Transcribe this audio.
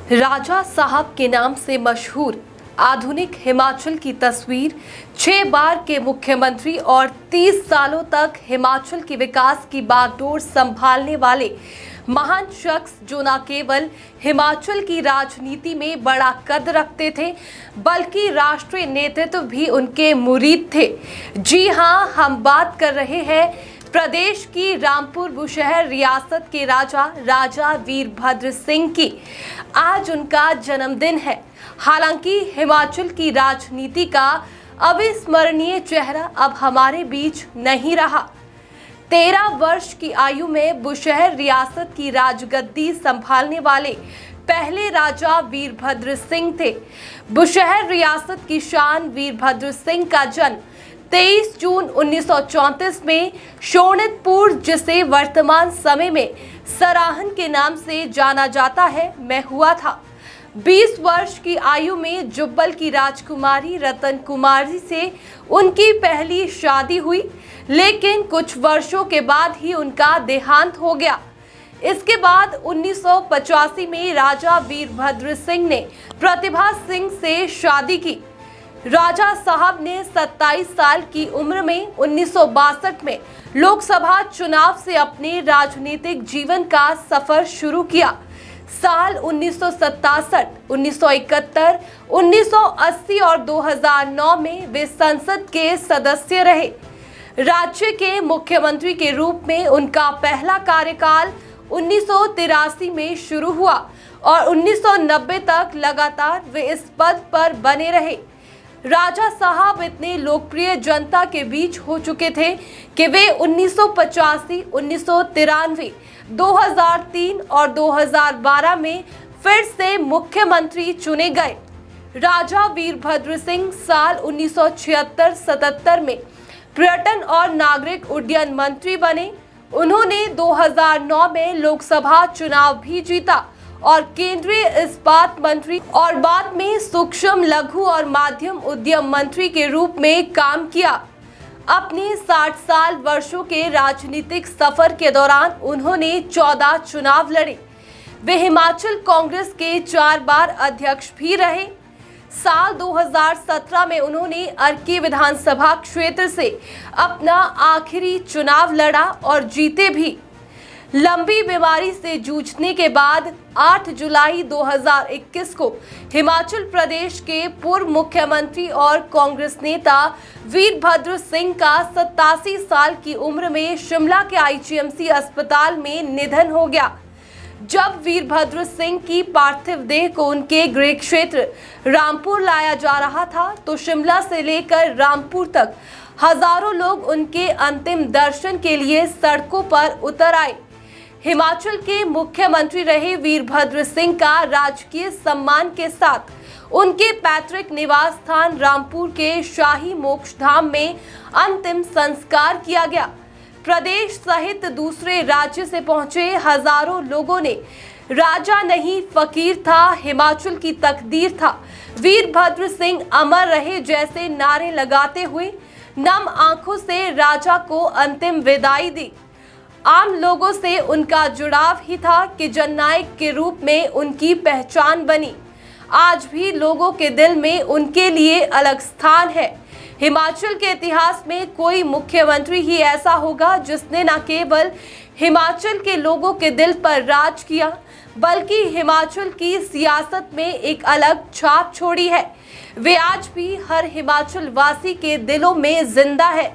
राजा साहब के नाम से मशहूर आधुनिक हिमाचल की तस्वीर, 6 बार के मुख्यमंत्री और 30 सालों तक हिमाचल के विकास की बागडोर संभालने वाले महान शख्स जो न केवल हिमाचल की राजनीति में बड़ा कद रखते थे बल्कि राष्ट्रीय नेतृत्व भी उनके मुरीद थे। जी हां, हम बात कर रहे हैं प्रदेश की रामपुर बुशहर रियासत के राजा वीरभद्र सिंह की। आज उनका जन्मदिन है। हालांकि हिमाचल की राजनीति का अविस्मरणीय चेहरा अब हमारे बीच नहीं रहा। 13 वर्ष की आयु में बुशहर रियासत की राजगद्दी संभालने वाले पहले राजा वीरभद्र सिंह थे। बुशहर रियासत की शान वीरभद्र सिंह का जन्म 23 जून 1934 में शोणितपुर, जिसे वर्तमान समय में सराहन के नाम से जाना जाता है, में हुआ था। 20 वर्ष की आयु में जुब्बल की राजकुमारी रतन कुमारी से उनकी पहली शादी हुई, लेकिन कुछ वर्षों के बाद ही उनका देहांत हो गया। इसके बाद 1985 में राजा वीरभद्र सिंह ने प्रतिभा सिंह से शादी की। राजा साहब ने 27 साल की उम्र में 1962 में लोकसभा चुनाव से अपने राजनीतिक जीवन का सफर शुरू किया। साल 1967, 1971, 1980 और 2009 में वे संसद के सदस्य रहे। राज्य के मुख्यमंत्री के रूप में उनका पहला कार्यकाल 1983 में शुरू हुआ और 1990 तक लगातार वे इस पद पर बने रहे। राजा साहब इतने लोकप्रिय जनता के बीच हो चुके थे कि वे 1985, 1993, 2003 और 2012 में फिर से मुख्यमंत्री चुने गए। राजा वीरभद्र सिंह साल 1976-77 में पर्यटन और नागरिक उड्डयन मंत्री बने। उन्होंने 2009 में लोकसभा चुनाव भी जीता और केंद्रीय इस्पात मंत्री और बाद में सूक्ष्म, लघु और माध्यम उद्यम मंत्री के रूप में काम किया। अपने 60 वर्षों के राजनीतिक सफर के दौरान उन्होंने 14 चुनाव लड़े। वे हिमाचल कांग्रेस के 4 बार अध्यक्ष भी रहे। साल 2017 में उन्होंने अर्की विधानसभा क्षेत्र से अपना आखिरी चुनाव लड़ा और जीते भी। लंबी बीमारी से जूझने के बाद 8 जुलाई 2021 को हिमाचल प्रदेश के पूर्व मुख्यमंत्री और कांग्रेस नेता वीरभद्र सिंह का 87 साल की उम्र में शिमला के आईजीएमसी अस्पताल में निधन हो गया। जब वीरभद्र सिंह की पार्थिव देह को उनके गृह क्षेत्र रामपुर लाया जा रहा था तो शिमला से लेकर रामपुर तक हजारों लोग उनके अंतिम दर्शन के लिए सड़कों पर उतर आए। हिमाचल के मुख्यमंत्री रहे वीरभद्र सिंह का राजकीय सम्मान के साथ उनके पैतृक निवास स्थान रामपुर के शाही मोक्षधाम में अंतिम संस्कार किया गया। प्रदेश सहित दूसरे राज्य से पहुंचे हजारों लोगों ने राजा नहीं फकीर था, हिमाचल की तकदीर था, वीरभद्र सिंह अमर रहे जैसे नारे लगाते हुए नम आंखों से राजा को अंतिम विदाई दी। आम लोगों से उनका जुड़ाव ही था कि जननायक के रूप में उनकी पहचान बनी। आज भी लोगों के दिल में उनके लिए अलग स्थान है। हिमाचल के इतिहास में कोई मुख्यमंत्री ही ऐसा होगा जिसने न केवल हिमाचल के लोगों के दिल पर राज किया बल्कि हिमाचल की सियासत में एक अलग छाप छोड़ी है। वे आज भी हर हिमाचल वासी के दिलों में जिंदा है।